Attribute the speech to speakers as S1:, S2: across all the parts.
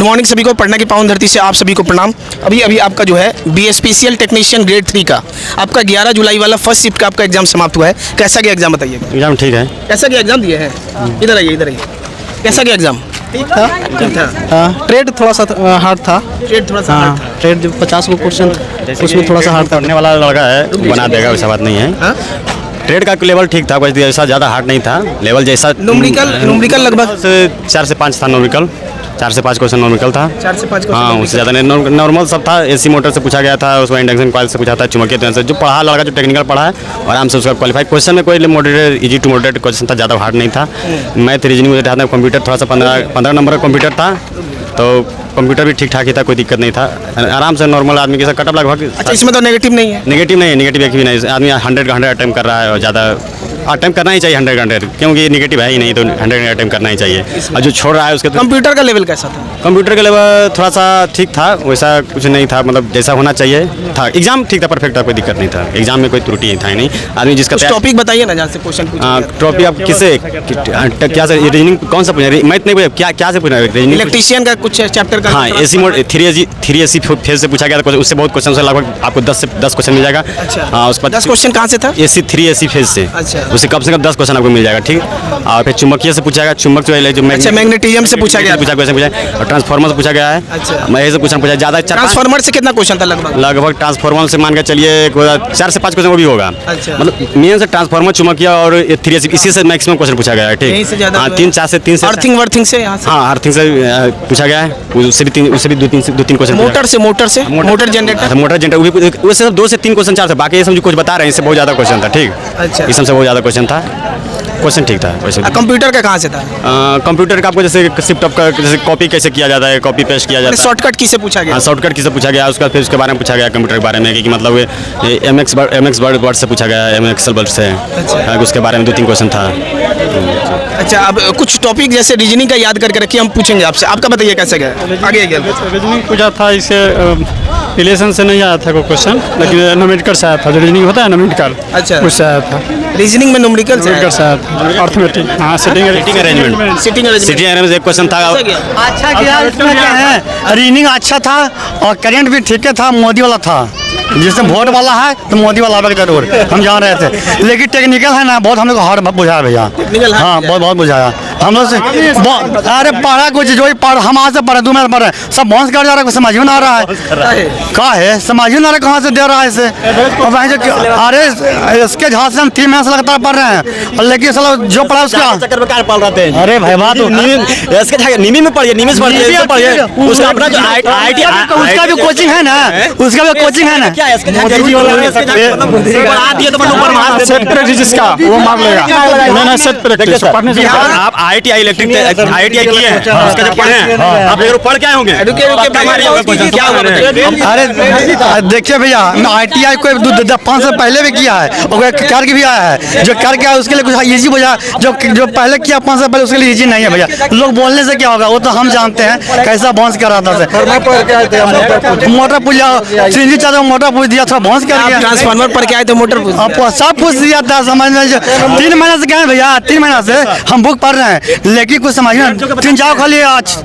S1: Morning सभी को, पढ़ने की पावन धरती से आप सभी को प्रणाम। अभी आपका जो है BSPCL टेक्नीशियन ग्रेड 3 का आपका 11 जुलाई वाला फर्स्ट शिफ्ट का आपका एग्जाम समाप्त हुआ है। कैसा गया एग्जाम बताइएगा?
S2: एग्जाम ठीक है।
S1: कैसा गया एग्जाम दिए हैं? इधर आइए। कैसा गया एग्जाम? ठीक था।
S3: हाँ, ट्रेड थोड़ा सा हार्ड था।
S1: ट्रेड थोड़ा सा हार्ड था।
S3: ट्रेड जो 50 को क्वेश्चन उसमें थोड़ा सा हार्ड था।
S2: पढ़ने वाला लड़का है, बना देगा, वैसा बात नहीं है। ट्रेड का लेवल ठीक था, वैसे ऐसा ज़्यादा हार्ड नहीं था। लेवल जैसा
S1: न्यूमेरिकल लगभग
S2: 4 से 5 था। नॉर्मिकल 4 से 5 क्वेश्चन नॉर्मिकल था।
S1: 4 से 5
S2: हाँ, उससे ज़्यादा नहीं। नॉर्मल सब था। AC मोटर से पूछा गया था, उसमें इंडक्शन कॉइल से पूछा था, चुंबकीय त्वरण से। जो पढ़ा लड़का, जो टेक्निकल पढ़ा है, आराम से उसका क्वालिफाई। क्वेश्चन में कोई moderate, easy to moderate question था, ज़्यादा हार्ड नहीं था। मैथ रीजनिंग में था। कंप्यूटर थोड़ा सा 15 नंबर का कंप्यूटर था, तो कंप्यूटर भी ठीक ठाक ही था, कोई दिक्कत नहीं था। आराम से नॉर्मल आदमी के साथ कटअप लगभग।
S1: अच्छा, इसमें तो नेगेटिव नहीं है?
S2: नेगेटिव एक भी नहीं। आदमी 100 का 100 अटेम्प्ट कर रहा है, और ज़्यादा अटेम्प्ट करना ही चाहिए 100 का 100, क्योंकि नेगेटिव है ही नहीं, तो 100 अटेम्प्ट करना ही चाहिए। और जो छोड़ रहा है उसके
S1: कंप्यूटर का लेवल कैसा था?
S2: कंप्यूटर का लेवल थोड़ा सा ठीक था, वैसा कुछ नहीं था, मतलब जैसा होना चाहिए था। एग्जाम ठीक था, परफेक्ट था, कोई दिक्कत नहीं था। एग्जाम में कोई त्रुटि था ही नहीं। आदमी जिसका
S1: टॉपिक बताइए ना, जहाँ से क्वेश्चन पूछा।
S2: टॉपिक आप किसे क्या से रीजनिंग कौन सा पूछा? मैथ नहीं पूछा, क्या से पूछा? रीजनिंग,
S1: इलेक्ट्रीशियन का कुछ चैप्टर का।
S2: हाँ, AC मोड 3AC फेज से पूछा गया था। उससे बहुत क्वेश्चन, लगभग आपको 10 से 10 क्वेश्चन मिल जाएगा।
S1: अच्छा,
S2: उस पर
S1: 10 क्वेश्चन कहाँ से था?
S2: 3AC फेज से।
S1: अच्छा,
S2: उससे कम से कम 10 क्वेश्चन आपको मिल जाएगा। ठीक। और फिर चुंबकीय से पूछा गया, चुंबक जो है, जो
S1: मैग्नेटिज्म से पूछा गया,
S2: और ट्रांसफार्मर से पूछा गया है।
S1: अच्छा,
S2: मैं ऐसे क्वेश्चन पूछा ज़्यादा।
S1: ट्रांसफार्मर से कितना क्वेश्चन था?
S2: लगभग ट्रांसफार्मर से मान के चलिए 4 से 5 क्वेश्चन वो भी होगा।
S1: अच्छा,
S2: मतलब मेन से ट्रांसफार्मर, चुंबकीय और 3AC, इसी से मैक्सिमम क्वेश्चन पूछा गया है। ठीक। हाँ, 3 से
S1: अर्थिंग वर्थिंग से, यहाँ से।
S2: हाँ, अर्थिंग से पूछा गया है। उससे भी 2-3 क्वेश्चन। मोटर जनरेटर वैसे 2 से 3 क्वेश्चन 4 से। बाकी ये सब जो कुछ बता रहे हैं, इससे बहुत ज़्यादा क्वेश्चन था। ठीक।
S1: अच्छा,
S2: इस सबसे बहुत ज़्यादा क्वेश्चन था। क्वेश्चन ठीक था वैसे।
S1: कंप्यूटर का कहाँ से था?
S2: कंप्यूटर का आपको जैसे शिफ्ट अप का, जैसे कॉपी कैसे किया जाता है, कॉपी पेस्ट किया जाता है।
S1: शॉर्टकट किसे पूछा गया?
S2: शॉर्टकट किसे पूछा गया, उसका फिर उसके बारे में पूछा गया, कंप्यूटर के बारे में, कि मतलब MX वर्ड से पूछा गया, MX वर्ड से। अच्छा, उसके बारे में 2-3 क्वेश्चन था।
S1: अच्छा, अब कुछ टॉपिक जैसे रीजनिंग का याद करके रखिए, हम पूछेंगे आपसे। आपका बताइए कैसे गया? आगे
S3: रीजनिंग पूछा था, इसे रिलेशन से नहीं आया था कोई क्वेश्चन, लेकिन न्यूमेरिकल से आया था। जो रीजनिंग होता है न्यूमेरिकल,
S1: अच्छा,
S3: उससे आया था।
S1: रीजनिंग में न्यूमेरिकल से आया
S3: था। अर्थमेटिक, हाँ, सिटिंग
S2: अरेंजमेंट एक क्वेश्चन था।
S4: अच्छा किया, इसमें क्या है, रीजनिंग अच्छा था और करंट भी ठीक था। मोदी वाला था, जिसमें वोट वाला है तो मोदी वाला आवेगा जरूर, हम जान रहे थे। लेकिन टेक्निकल है ना, बहुत हम लोग हार्ड बुझाया भैया। हाँ, बहुत बुझाया हम लोग से। अरे पढ़ा कुछ जो हम आज से पढ़े, 2 महीने पढ़े, सब बॉन्स कर जा रहा है, कुछ समझ में ना आ रहा है। क्या है, समझ में ना आ रहा है, कहाँ से दे रहा है इसे। अरे इसके झांसे से हम 3 महीने से लगातार पढ़ रहे हैं, लेकिन जो पढ़ा उसका अरे भाई बात
S2: निमी में पढ़िए, निमी से पढ़िए। उसका अपना जो
S4: उसका भी कोचिंग है ना, उसका भी कोचिंग है ना।
S2: आप ITI इलेक्ट्रिक ITI किए हैं, उसका जब पढ़े हैं, आप पढ़ के आए होंगे।
S4: अरे देखिए भैया, ITI को 5 साल पहले भी किया है, और करके भी आया है। जो करके आया उसके लिए कुछ इजी बुझा, जो पहले किया 5 साल पहले, उसके लिए इजी नहीं है भैया। लोग बोलने से क्या होगा, वो तो हम जानते हैं कैसा बाउंस कर रहा था। मोटर पूछा, सीधी चाहता मोटर पूछ दिया, थोड़ा बाउंस कर गया।
S1: ट्रांसफार्मर पर क्या है तो मोटर
S4: सब पूछ दिया था, समझ में। 3 महीने से गए भैया, 3 महीने से हम बुक पढ़ रहे हैं, लेकिन कुछ समझ में 3 जाओ खाली। आज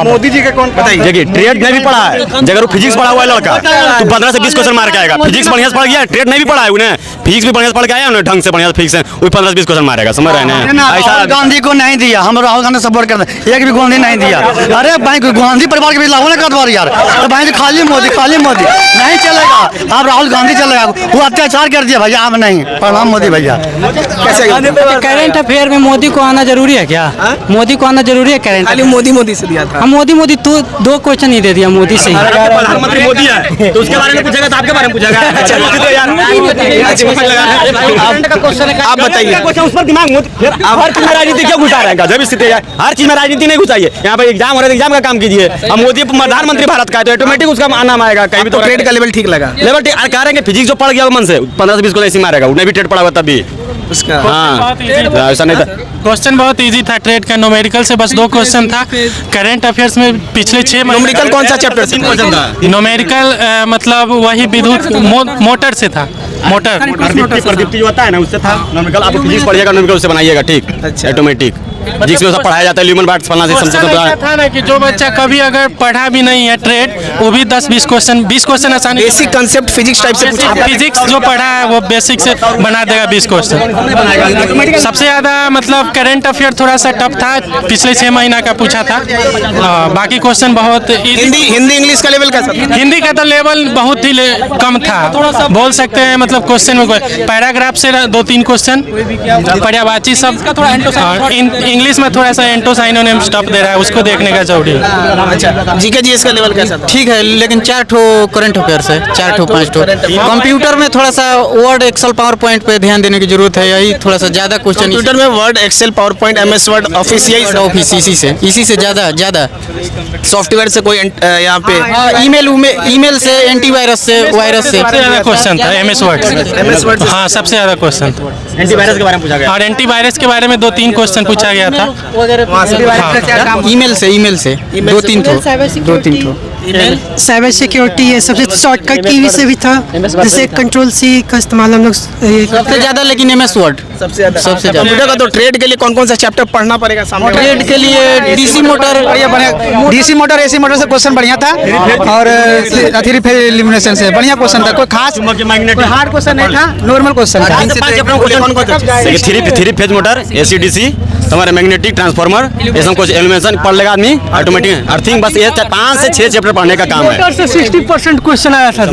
S2: मोदी जी के कौन बताइए? देखिए, ट्रेड नहीं भी पढ़ा है, अगर फिजिक्स पढ़ा हुआ है लड़का, तो 15 से 20 क्वेश्चन मार के आएगा। फिजिक्स बढ़िया से पढ़ गया, ट्रेड नहीं भी पढ़ा है उन्हें, फिजिक्स भी बढ़िया से पढ़ के आया उन्हें, ढंग से बढ़िया फिजिक्स है, वो 15 से 20 क्वेश्चन मारेगा। समझ रहे हैं?
S4: राहुल गांधी को नहीं दिया, हम राहुल गांधी सपोर्ट करते हैं, एक भी गांधी नहीं दिया। अरे भाई, गांधी परिवार के भी लागू नहीं कर यार। तो भाई खाली मोदी नहीं चलेगा। आप राहुल गांधी चलेगा, वो अत्याचार कर दिया भैया। आप नहीं, प्रणाम मोदी भैया।
S1: कैसे
S5: करंट अफेयर में मोदी को आना जरूरी है क्या? मोदी को आना जरूरी है करंट?
S1: खाली मोदी से दिया था।
S5: हम मोदी तो 2 क्वेश्चन ही दे दिया मोदी से।
S2: प्रधानमंत्री मोदी है, तो उसके बारे में पूछेगा, तो आपके बारे में पूछेगा।
S1: आप बताइए,
S2: उस पर दिमाग हर चीज में राजनीति क्यों घुसा रहे हैं? जब स्थिति है, हर चीज में राजनीति नहीं घुसाइए। यहाँ पे एग्जाम हो रहा है, एग्जाम का काम कीजिए। अब मोदी प्रधानमंत्री भारत का है, तो ऑटोमेटिक उसका नाम आएगा। कहीं भी तो
S1: ट्रेड का लेवल ठीक लगा।
S2: लेवल ठीक कह रहे हैं, फिजिक्स जो पढ़ गया मन से 15 से 20 को ऐसे मारेगा, उन्हें भी ट्रेड पढ़ा हुआ तभी उसका। हाँ, ऐसा नहीं था।
S3: क्वेश्चन बहुत इजी था ट्रेड का। न्यूमेरिकल से बस 2 क्वेश्चन था। करंट अफेयर्स में पिछले 6 महीने।
S1: न्यूमेरिकल कौन सा चैप्टर से?
S3: न्यूमेरिकल मतलब वही विद्युत मोटर से था। मोटर
S2: प्रदीप्ति जो होता है ना, उससे था। न्यूमेरिकल आप फिजिक्स पढ़िएगा, न्यूमेरिकल से बनाइएगा। ठीक, ऑटोमेटिक। जिसमें सब पढ़ाया जाता है ह्यूमन पार्ट्स फलना से
S6: क्वेश्चन ऐसा था ना कि जो बच्चा कभी अगर पढ़ा भी नहीं है ट्रेड, वो भी 10-20 क्वेश्चन आसानी से
S1: बेसिक कंसेप्ट फिजिक्स टाइप से पूछा गया।
S6: फिजिक्स जो पढ़ा है वो बेसिक से बना देगा 20 क्वेश्चन। सबसे ज़्यादा मतलब करंट अफेयर थोड़ा सा टफ था, पिछले 6 महीना का पूछा था। बाकी क्वेश्चन बहुत
S1: हिंदी इंग्लिश का लेवल कैसा था?
S6: हिंदी का तो लेवल बहुत ही कम था, बोल सकते हैं। मतलब क्वेश्चन में पैराग्राफ से 2-3 क्वेश्चन, पर्यायवाची सब। इंग्लिश में थोड़ा सा एंटोसाइनोनिम स्टफ दे रहा है, उसको देखने का जरूरी है।
S1: अच्छा, जीके जीएस का लेवल कैसा था?
S5: ठीक है, लेकिन 4 ठो करंट अफेयर्स है, 4 ठो 5 ठो। कंप्यूटर में थोड़ा सा वर्ड एक्सेल पावर पॉइंट पे ध्यान देने की जरूरत है, यही थोड़ा सा ज़्यादा क्वेश्चन।
S1: कंप्यूटर में Word Excel PowerPoint MS Word Office
S5: Office इसी से ज़्यादा
S1: सॉफ्टवेयर से कोई यहाँ पे
S5: ईमेल से, एंटीवायरस से, वायरस से
S6: सबसे ज़्यादा क्वेश्चन था MS वर्ड। हाँ, सबसे ज़्यादा क्वेश्चन था।
S2: एंटीवायरस के बारे में पूछा गया।
S6: और एंटीवायरस के बारे में 2-3 क्वेश्चन पूछा गया था।
S5: ईमेल से 2-3 ठो।
S7: साइबर सिक्योरिटी है, सबसे शॉर्टकट की से भी था, जैसे कंट्रोल C का इस्तेमाल हम लोग
S5: सबसे ज़्यादा, लेकिन MS वर्ड
S1: सबसे ज्यादा। कंप्यूटर का तो ट्रेड के लिए कौन कौन सा चैप्टर पढ़ना पड़ेगा सामने?
S5: ट्रेड के लिए DC motor,
S8: DC motor AC motor से क्वेश्चन बढ़िया था, और थ्री फेज एलिमिनेशन से बढ़िया क्वेश्चन था। कोई खास हार्ड क्वेश्चन नहीं था, नॉर्मल क्वेश्चन था।
S2: थ्री फेज मोटर, AC/DC, हमारे मैग्नेटिक ट्रांसफार्मर, ये सब कुछ एलिमिनेशन पढ़ लेगा आदमी ऑटोमेटिक अर्थिंग। बस ये 5 से 6 चैप्टर पढ़ने का काम है।
S8: मोटर से 60% क्वेश्चन आया था,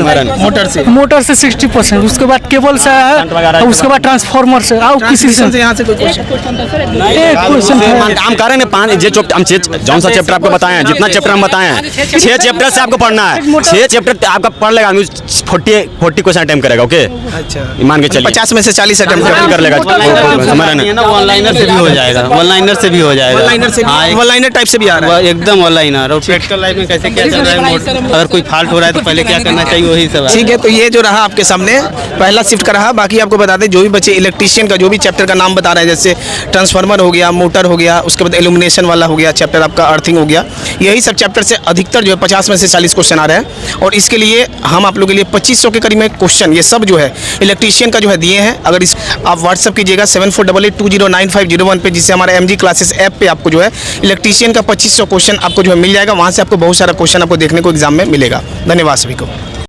S8: मोटर से 60%, उसके बाद केबल से आया, उसके बाद ट्रांसफार्मर से, और किसी से
S1: यहाँ से कोई क्वेश्चन?
S8: एक क्वेश्चन
S2: हम कह रहे हैं 5 हम जौन सा चैप्टर आपको बताए हैं, जितना चैप्टर हम बताए हैं, 6 चैप्टर से आपको पढ़ना है। 6 चैप्टर आपका पढ़ लेगा, 40 क्वेश्चन अटेम्प्ट करेगा। ओके,
S1: अच्छा,
S2: मान के चलिए
S1: 50 में से 40 अटेम्प्ट
S2: कर लेगा। हमारा ना
S5: ऑनलाइनर से भी हो जाएगा, ऑनलाइनर से भी हो जाएगा,
S1: वन लाइनर टाइप से भी आ रहा है।
S5: एकदम ऑनलाइनर। और प्रैक्टिकल लाइफ में कैसे क्या चल रहा है, अगर कोई फॉल्ट हो रहा है तो पहले क्या करना चाहिए, वही सब है।
S1: ठीक है, तो ये जो रहा आपके सामने पहला शिफ्ट का रहा। बाकी आपको बता दें, जो भी बच्चे इलेक्ट्रीशियन का जो भी चैप्टर का नाम बता रहे हैं, जैसे ट्रांसफार्मर हो गया, मोटर हो गया, उसके बाद इल्यूमिनेशन वाला हो गया चैप्टर, आपका अर्थिंग हो गया, यही सब चैप्टर से अधिकतर जो है 50 में से 40 क्वेश्चन आ रहे हैं। और इसके लिए हम आप लोगों के लिए 2500 के करीब में क्वेश्चन ये सब जो है इलेक्ट्रीशियन का जो है दिए हैं। अगर इस आप व्हाट्सअप कीजिएगा 7488209501 पे, जिससे हमारे MG क्लासेस ऐप पे आपको जो है इलेक्ट्रीशियन का 2500 क्वेश्चन आपको जो है मिल जाएगा। वहाँ से आपको बहुत सारा क्वेश्चन आपको देखने को एग्जाम में मिलेगा। धन्यवाद सभी को।